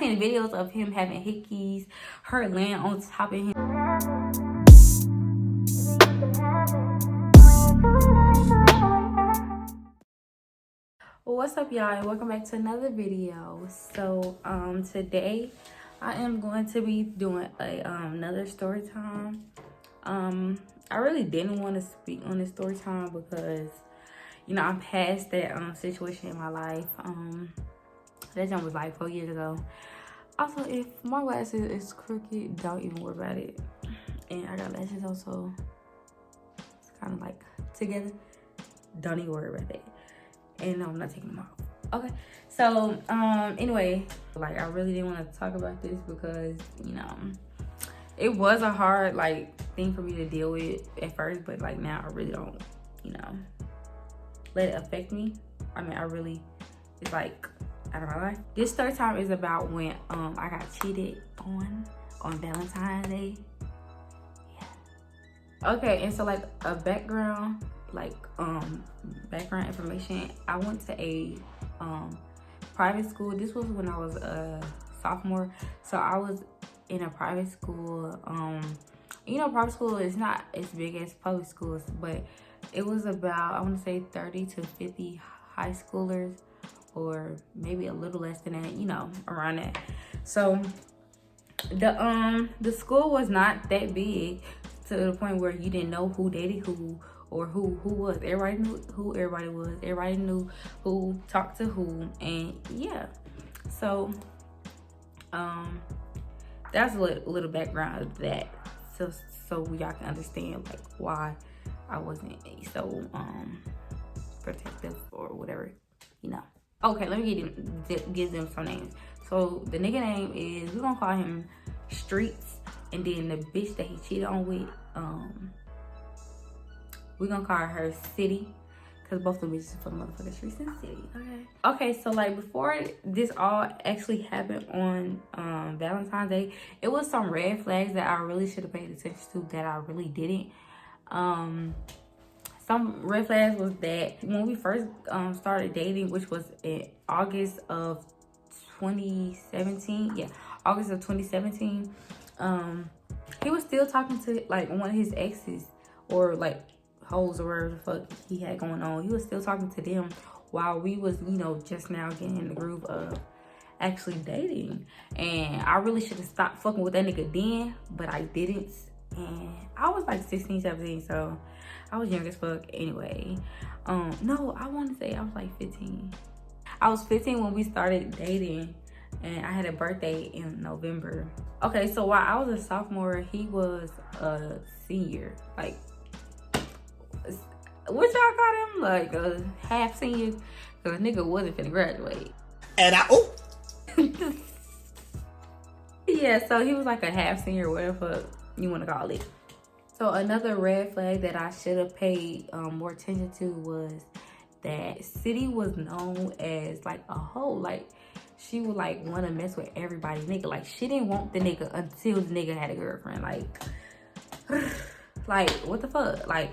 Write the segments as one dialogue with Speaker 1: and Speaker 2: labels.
Speaker 1: seen videos of him having hickeys, her laying on top of him. What's up, y'all, and welcome back to another video. So today I am going to be doing another story time. I really didn't want to speak on this story time because, you know, I'm past that situation in my life. That jump was like 4 years ago. Also, if my glasses is crooked, don't even worry about it. And I got lashes also, it's kind of like together. Don't even worry about that. And no, I'm not taking them off. Okay, so anyway, like, I really didn't want to talk about this because, you know, it was a hard like thing for me to deal with at first, but like now I really don't, you know, let it affect me. I mean, I really, it's like out of my life. This story time is about when I got cheated on Valentine's Day. Yeah. Okay, and so like a background, like background information. I went to a private school. This was when I was a sophomore, so I was in a private school. You know, private school is not as big as public schools, but it was about, I want to say 30 to 50 high schoolers, or maybe a little less than that, you know, around that. So the school was not that big to the point where you didn't know who dated who or who was. Everybody knew who everybody was. Everybody knew who talked to who, and yeah. So that's a little background of that, so y'all can understand like why I wasn't so protective or whatever, you know. Okay, let me give them some names. So the nigga name is, we're gonna call him Streets, and then the bitch that he cheated on with, we're gonna call her City, because both of them bitches from motherfucking Streets and City. Okay, so like before this all actually happened on Valentine's Day, it was some red flags that I really should have paid attention to that I really didn't. Some red flags was that when we first started dating, which was in August of 2017, yeah, August of 2017, he was still talking to like one of his exes, or like hoes, or whatever the fuck he had going on. He was still talking to them while we was, you know, just now getting in the groove of actually dating. And I really should have stopped fucking with that nigga then, but I didn't. And I was like 16, 17, so I was young as fuck anyway. No, I want to say I was like 15. I was 15 when we started dating, and I had a birthday in November. Okay, so while I was a sophomore, he was a senior. Like, what y'all call him? Like a half senior? Because the nigga wasn't finna graduate.
Speaker 2: And
Speaker 1: yeah, so he was like a half senior, whatever you want to call it. So another red flag that I should have paid more attention to was that City was known as like a hoe. Like, she would like want to mess with everybody, nigga. Like, she didn't want the nigga until the nigga had a girlfriend. Like what the fuck? Like,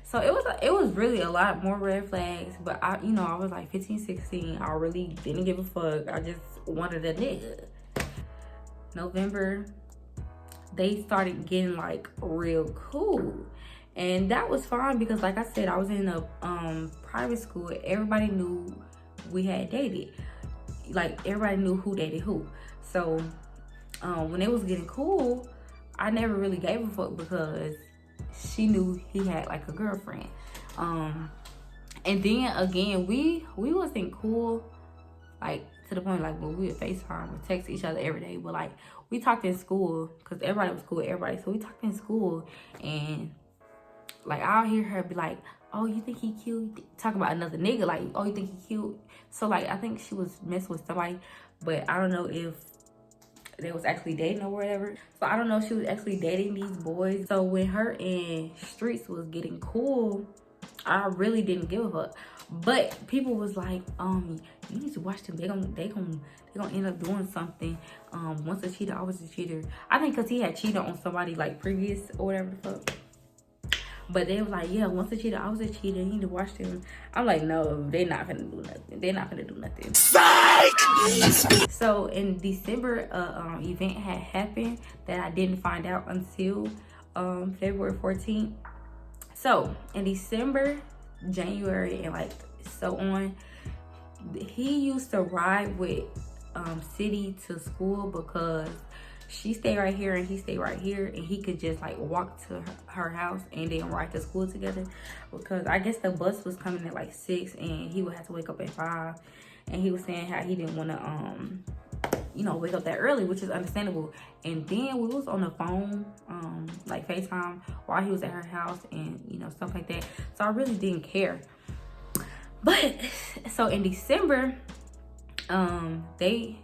Speaker 1: so it was really a lot more red flags. But I, you know, I was like 15, 16. I really didn't give a fuck. I just wanted a nigga. November, they started getting like real cool, and that was fine because, like I said, I was in a private school. Everybody knew we had dated. Like, everybody knew who dated who. So when it was getting cool, I never really gave a fuck because she knew he had like a girlfriend. And then again, we wasn't cool like to the point like when we would FaceTime or text each other every day, but like we talked in school because everybody was cool with everybody. So we talked in school, and like I'll hear her be like, "Oh, you think he cute?" Talk about another nigga, like, "Oh, you think he cute?" So like I think she was messing with somebody, but I don't know if they was actually dating or whatever. So I don't know if she was actually dating these boys. So when her and Streets was getting cool, I really didn't give a fuck. But people was like, you need to watch them. They gonna end up doing something. Once a cheater, always a cheater. I think because he had cheated on somebody like previous or whatever the fuck. But they was like, yeah, once a cheater, I was a cheater. You need to watch them. I'm like, no, they not gonna do nothing. They're not gonna do nothing. Psych! So in December, event had happened that I didn't find out until February 14th. So in December, January, and like so on, he used to ride with City to school because she stayed right here and he stayed right here, and he could just like walk to her house and then ride to school together, because I guess the bus was coming at like 6 and he would have to wake up at 5, and he was saying how he didn't want to you know, wake up that early, which is understandable. And then we was on the phone, like FaceTime, while he was at her house and, you know, stuff like that. So I really didn't care. But so in December, they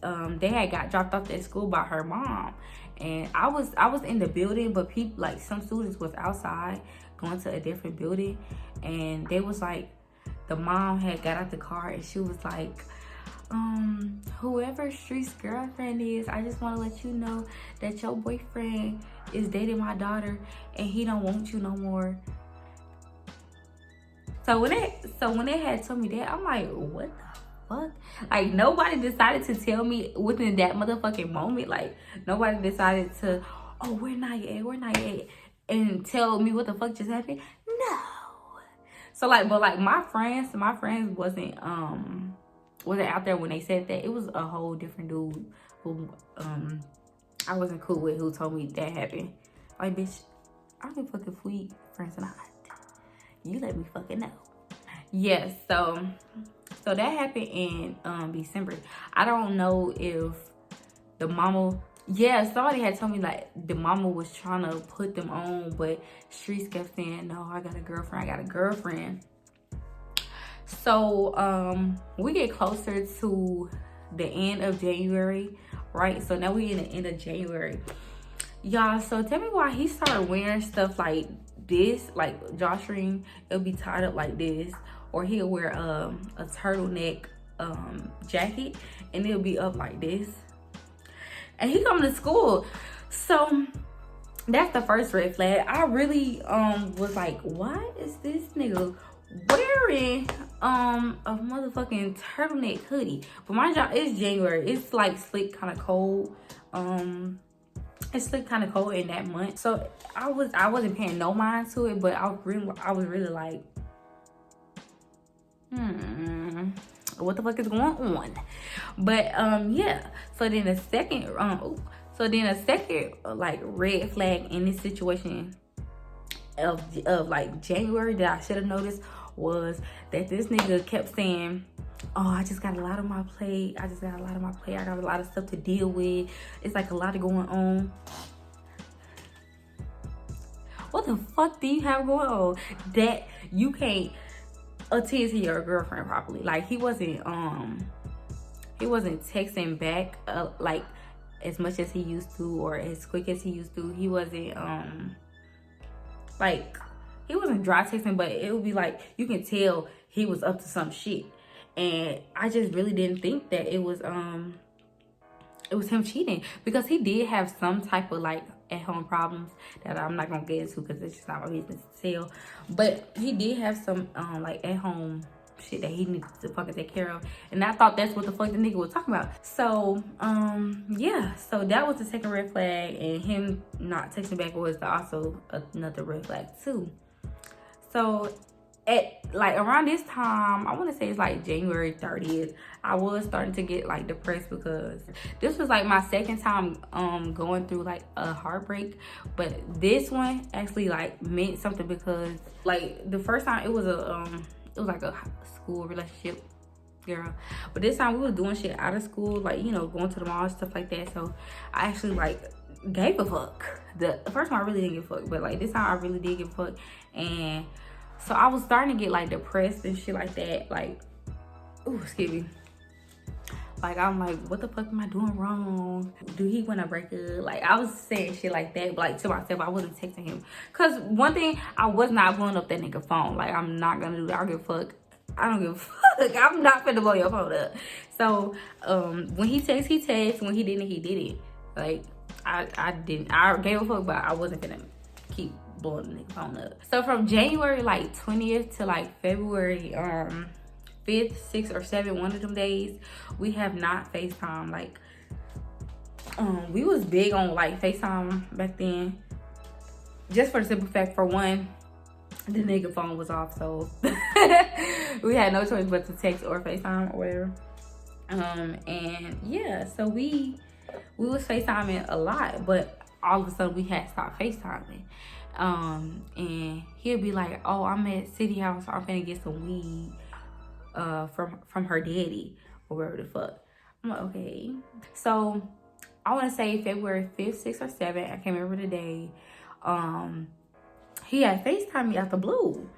Speaker 1: had got dropped off at school by her mom, and I was in the building, but people, like some students was outside going to a different building, and they was like, the mom had got out the car and she was like, whoever Street's girlfriend is, I just want to let you know that your boyfriend is dating my daughter and he don't want you no more. So when they had told me that, I'm like, what the fuck? Like, nobody decided to tell me within that motherfucking moment. Like, nobody decided to, oh, where Naya at, and tell me what the fuck just happened. No. So like, but like my friends wasn't out there when they said that. It was a whole different dude who I wasn't cool with, who told me that happened. Like, bitch, I don't give a fuck if we friends or not. You let me fucking know. Yes, so that happened in December. I don't know if the mama, yeah, somebody had told me like the mama was trying to put them on, but Streets kept saying, no, I got a girlfriend. So we get closer to the end of January, right? So now we in the end of January, y'all. So tell me why he started wearing stuff like this, like drawstring. It'll be tied up like this, or he'll wear a turtleneck jacket and it'll be up like this, and he coming to school. So that's the first red flag. I really was like, why is this nigga wearing a motherfucking turtleneck hoodie? But mind y'all, it's January. It's like slick, kind of cold. It's slick, kind of cold in that month. So I wasn't paying no mind to it, but I was really like, what the fuck is going on? But yeah. So then a second like red flag in this situation of like January that I should have noticed was that this nigga kept saying, oh, I just got a lot on my plate. I got a lot of stuff to deal with. It's like a lot of going on. What the fuck do you have going on that you can't attend to your girlfriend properly? Like, he wasn't texting back like as much as he used to, or as quick as he used to. He wasn't like, he wasn't dry texting, but it would be like, you can tell he was up to some shit. And I just really didn't think that it was him cheating, because he did have some type of like at-home problems that I'm not gonna get into because it's just not my business to tell. But he did have some like at-home shit that he needed to fucking take care of, and I thought that's what the fuck the nigga was talking about. So yeah, so that was the second red flag, and him not texting back was also another red flag too. So at like around this time, I want to say it's like January 30th, I was starting to get like depressed, because this was like my second time going through like a heartbreak. But this one actually like meant something, because like the first time it was like a school relationship, girl. But this time we was doing shit out of school, like, you know, going to the mall and stuff like that. So I actually like gave a fuck. The first time I really didn't give a fuck, but like this time I really did give a fuck. And so I was starting to get like depressed and shit like that. Like, ooh, excuse me. Like, I'm like, what the fuck am I doing wrong? Do he want to break up? Like, I was saying shit like that, but like to myself, I wasn't texting him. Cause one thing, I was not blowing up that nigga phone. Like, I'm not gonna do that. I don't give a fuck. I don't give a fuck. I'm not finna blow your phone up. So when he texts, he texts. When he didn't, he didn't. Like, I gave a fuck, but I wasn't finna keep blowing the nigga phone up. So from January like 20th to like February 5th, 6th, or 7th, one of them days, we have not FaceTime. Like we was big on like FaceTime back then, just for the simple fact, for one, the nigga phone was off, so we had no choice but to text or FaceTime or whatever. And yeah, so we was FaceTiming a lot, but all of a sudden we had stopped FaceTiming. And he'll be like, oh, I'm at City House, I'm finna get some weed from her daddy or whatever the fuck. I'm like, okay. So I want to say February 5th, 6th, or 7th, I can't remember the day. He had FaceTime me out the blue,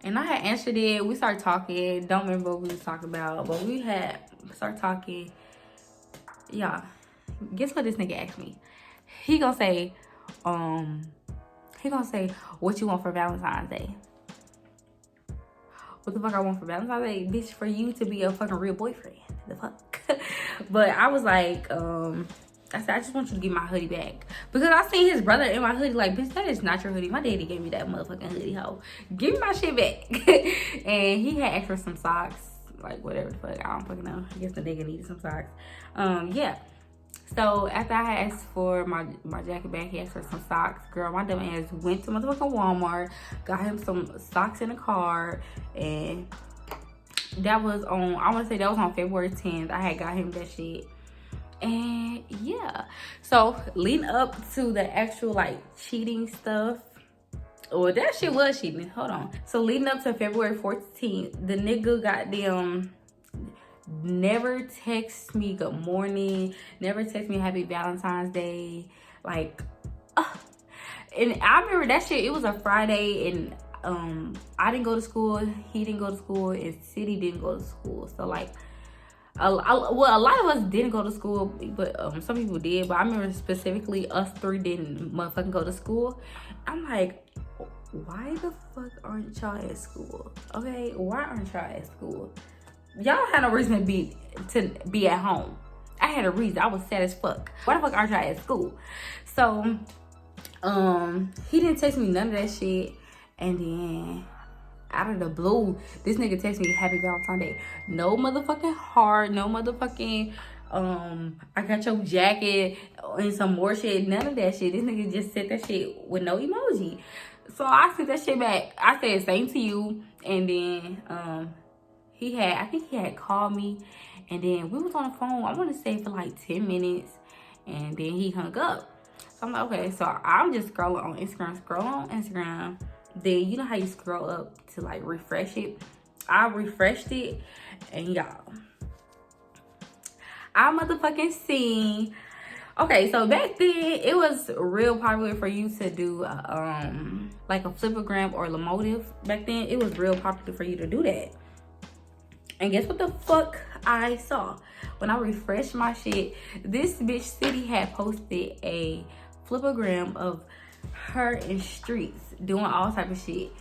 Speaker 1: and I had answered it. We started talking. Don't remember what we was talking about, but we had started talking. Yeah, guess what this nigga asked me? He gonna say, what you want for Valentine's Day? What the fuck I want for Valentine's Day? Bitch, for you to be a fucking real boyfriend. The fuck? But I was like, I said, I just want you to give my hoodie back. Because I seen his brother in my hoodie, like, bitch, that is not your hoodie. My daddy gave me that motherfucking hoodie, hoe. Give me my shit back. And he had asked for some socks, like, whatever the fuck. I don't fucking know. I guess the nigga needed some socks. Yeah. So after I had asked for my jacket back, he asked for some socks. Girl, my dumb ass went to motherfucking Walmart, got him some socks in the car, and that was on, I want to say that was on February 10th. I had got him that shit. And yeah, so leading up to the actual like cheating stuff, or that shit was cheating, hold on. So leading up to February 14th, the nigga goddamn never text me good morning, never text me happy Valentine's Day, like, and I remember that shit, it was a Friday, and I didn't go to school, he didn't go to school, and City didn't go to school, so like, a lot of us didn't go to school, but some people did. But I remember specifically us three didn't motherfucking go to school. I'm like, why the fuck aren't y'all at school? Okay, why aren't y'all at school? Y'all had no reason to be at home. I had a reason. I was sad as fuck. Why the fuck aren't y'all at school? So he didn't text me none of that shit, and then out of the blue, this nigga text me happy Valentine's Day. No motherfucking heart, no motherfucking I got your jacket and some more shit. None of that shit. This nigga just said that shit with no emoji. So I sent that shit back. I said same to you. And then I think he had called me, and then we was on the phone, I want to say for like 10 minutes, and then he hung up. So I'm like, okay, so I'm just scrolling on Instagram. Then you know how you scroll up to like refresh it? I refreshed it, and y'all, I motherfucking seen. Okay, so back then it was real popular for you to do like a flipogram or Lamotive. Back then it was real popular for you to do that. And guess what the fuck I saw when I refreshed my shit? This bitch City had posted a flipogram of her in streets doing all type of shit.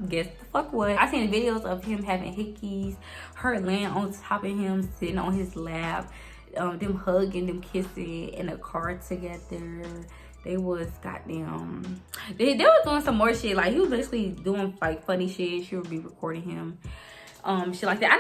Speaker 1: Guess the fuck what? I seen videos of him having hickeys, her laying on top of him, sitting on his lap, them hugging, them kissing in a car together. They was goddamn, they was doing some more shit. Like he was basically doing like funny shit. She would be recording him, shit like that. I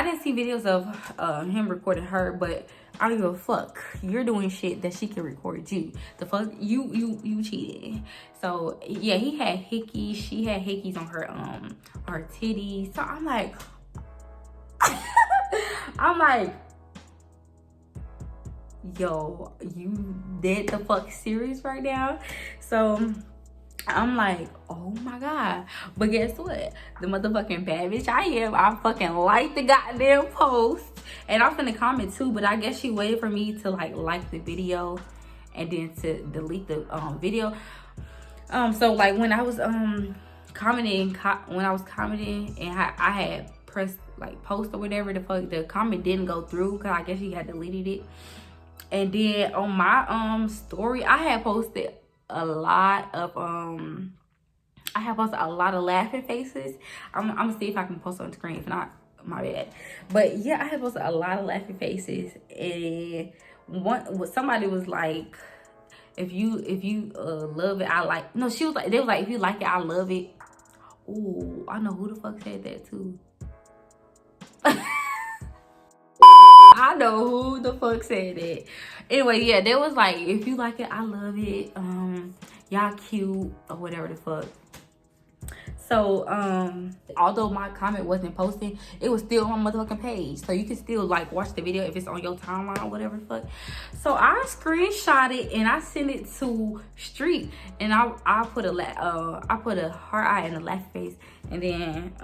Speaker 1: didn't see videos of him recording her, but I don't give a fuck. You're doing shit that she can record you. The fuck, you cheated. So yeah, he had hickeys. She had hickeys on her titties. So I'm like, yo, you dead the fuck serious right now? So I'm like, oh my god. But guess what? The motherfucking bad bitch I am, I fucking like the goddamn post. And I'm finna comment too, but I guess she waited for me to like the video and then to delete the video. So like when I was commenting and I had pressed like post or whatever the fuck, the comment didn't go through because I guess she had deleted it. And then on my story, I had posted a lot of laughing faces. I'm gonna see if I can post on the screen. If not, my bad. But yeah, I had posted a lot of laughing faces, and somebody was like, if you love it, I like. No, she was like, they was like, if you like it, I love it. Ooh, I know who the fuck said that too. I know who the fuck said that. Anyway, yeah, they was like, if you like it, I love it. Y'all cute or whatever the fuck. So, although my comment wasn't posting, it was still on my motherfucking page. So you can still like watch the video if it's on your timeline or whatever the fuck. So I screenshot it and I sent it to Street, and I put a heart eye and a laugh face, and then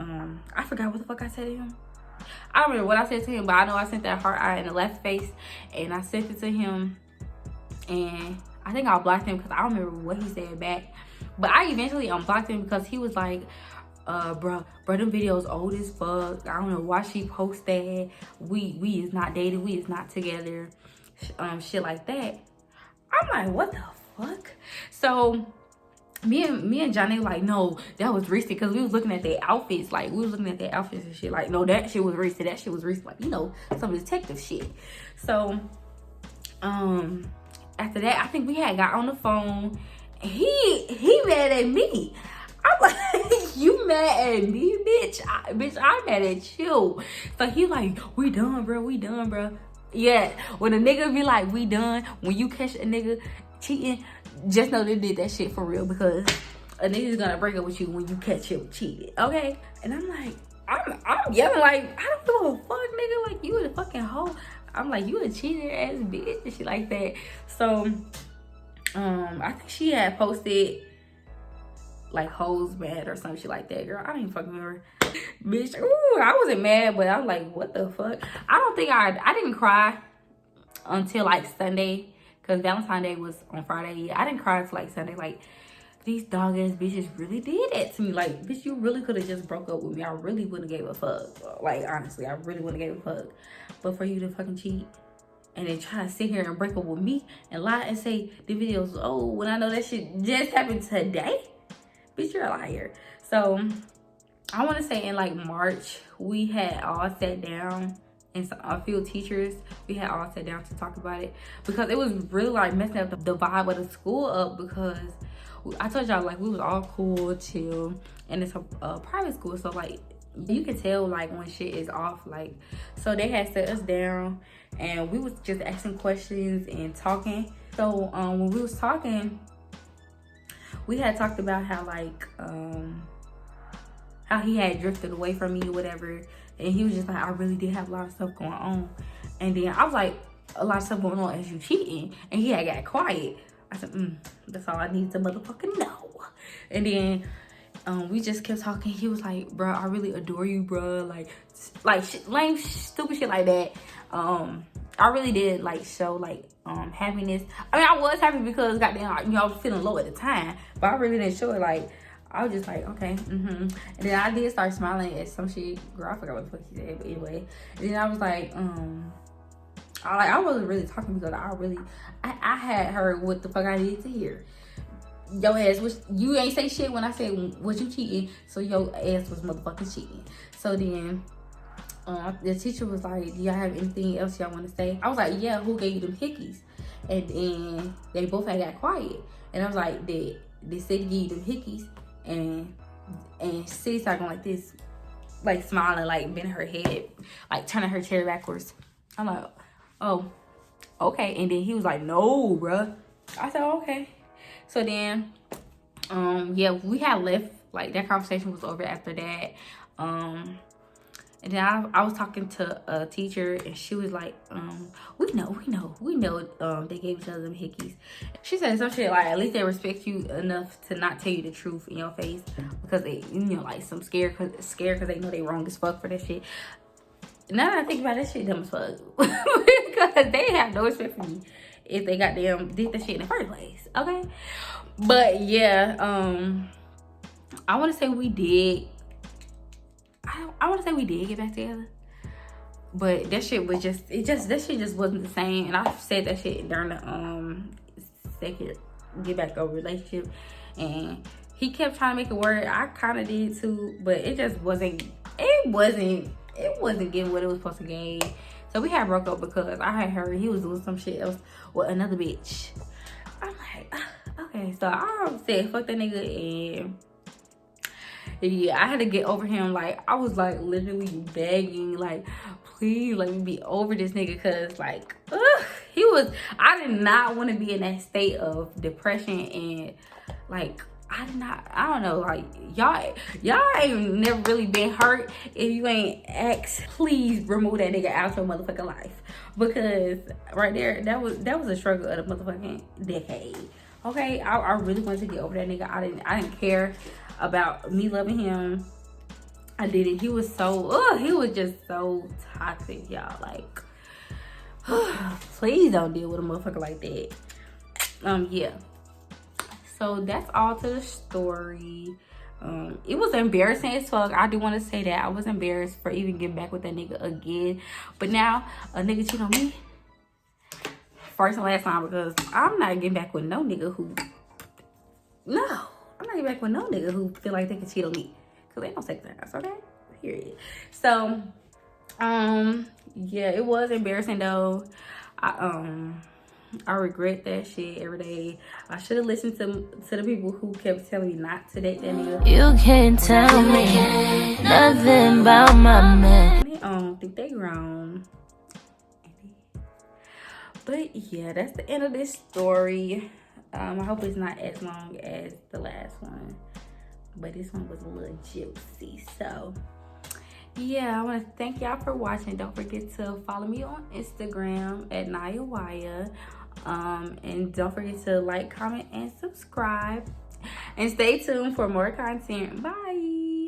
Speaker 1: I forgot what the fuck I said to him. I don't remember what I said to him, but I know I sent that heart eye and a laugh face, and I sent it to him, and I think I blocked him because I don't remember what he said back. But I eventually unblocked him because he was like, bro, them videos old as fuck. I don't know why she posted that. We is not dating. We is not together. Shit like that. I'm like, what the fuck? So me and Johnny like, no, that was recent, because we was looking at their outfits. Like, we was looking at their outfits and shit. Like, no, that shit was recent. That shit was recent. Like, you know, some detective shit. So, after that, I think we had got on the phone. He mad at me. I'm like, you mad at me, bitch? I'm mad at you. So he like, we done, bro. Yeah, when a nigga be like, we done, when you catch a nigga cheating, just know they did that shit for real, because a nigga's gonna break up with you when you catch him cheating, okay? And I'm like, I'm yelling like, I don't give a fuck, nigga. Like, you a fucking hoe. I'm like, you a cheater ass bitch and shit like that. So I think she had posted like hoes mad or some shit like that, girl. I don't even fucking remember. Bitch, ooh, I wasn't mad, but I was like, what the fuck? I don't think I didn't cry until like Sunday, because Valentine's Day was on Friday. Yeah, I didn't cry until like Sunday. Like, these dog ass bitches really did that to me. Like, bitch, you really could have just broke up with me. I really wouldn't have gave a fuck. Like, honestly, I really wouldn't have gave a fuck. But for you to fucking cheat and then try to sit here and break up with me and lie and say the video's old when I know that shit just happened today, bitch, you're a liar. So I want to say in like March, we had all sat down, and a few teachers, we had all sat down to talk about it, because it was really like messing up the vibe of the school up, because I told y'all like we was all cool, chill, and it's a private school, so like you can tell like when shit is off. Like, so they had set us down and we was just asking questions and talking. So when we was talking, we had talked about how like how he had drifted away from me or whatever, and he was just like, I really did have a lot of stuff going on. And then I was like, a lot of stuff going on as you cheating? And he had got quiet. I said, that's all I need to motherfucking know. And then we just kept talking. He was like, bro, I really adore you, bro. Like shit, lame, stupid shit like that. I really did like show like happiness. I mean, I was happy because goddamn, you know, I was feeling low at the time, but I really didn't show it. Like, I was just like, okay, And then I did start smiling at some shit. Girl, I forgot what the fuck he said, but anyway. And then I was like, I wasn't really talking because I had heard what the fuck I needed to hear. Your ass was, you ain't say shit when I said, was you cheating? So your ass was motherfucking cheating. So then the teacher was like, do y'all have anything else y'all want to say? I was like, yeah, who gave you them hickeys? And then they both had got quiet. And I was like, they said to give you them hickeys. And she started going like this, like smiling, like bending her head, like turning her chair backwards. I'm like, oh, okay. And then he was like, no, bruh. I said, okay. So then, yeah, we had left. Like, that conversation was over after that. And then I was talking to a teacher, and she was like, we know, they gave each other them hickeys. She said some shit like, at least they respect you enough to not tell you the truth in your face, because they, you know, like some scared because they know they wrong as fuck for that shit. Now that I think about that shit, dumb as fuck. Because they have no respect for me if they goddamn did that shit in the first place, okay? But yeah, I want to say we did. I want to say we did get back together, but that shit was that shit just wasn't the same. And I said that shit during the second get back over relationship, and he kept trying to make it work. I kind of did too, but it just wasn't. It wasn't getting what it was supposed to gain. So we had broke up because I had heard he was doing some shit else with another bitch. I'm like, Okay, so I said fuck that nigga, and yeah, I had to get over him. Like, I was like literally begging, like, please let me be over this nigga, cause like, I did not want to be in that state of depression, and like, I don't know, like, y'all ain't never really been hurt if you ain't asked, please remove that nigga out your motherfucking life, because right there, that was a struggle of the motherfucking decade. Okay, I really wanted to get over that nigga. I didn't care about me loving him. I did it. He was just so toxic, y'all. Like, please don't deal with a motherfucker like that. Yeah. So that's all to the story. It was embarrassing as fuck. I do want to say that I was embarrassed for even getting back with that nigga again. But now a nigga cheat on me, first and last time, because I'm not getting back with no nigga who, no, I'm not getting back with no nigga who feel like they can cheat on me, because they don't take that, okay? Period. So, yeah, it was embarrassing though. I regret that shit every day. I should have listened to the people who kept telling me not to date that nigga.
Speaker 2: You can't tell me nothing about my man.
Speaker 1: They think they grown. But yeah, that's the end of this story. I hope it's not as long as the last one, but this one was a little juicy. So yeah, I want to thank y'all for watching. Don't forget to follow me on Instagram at NayaWaya. And don't forget to like, comment, and subscribe. And stay tuned for more content. Bye.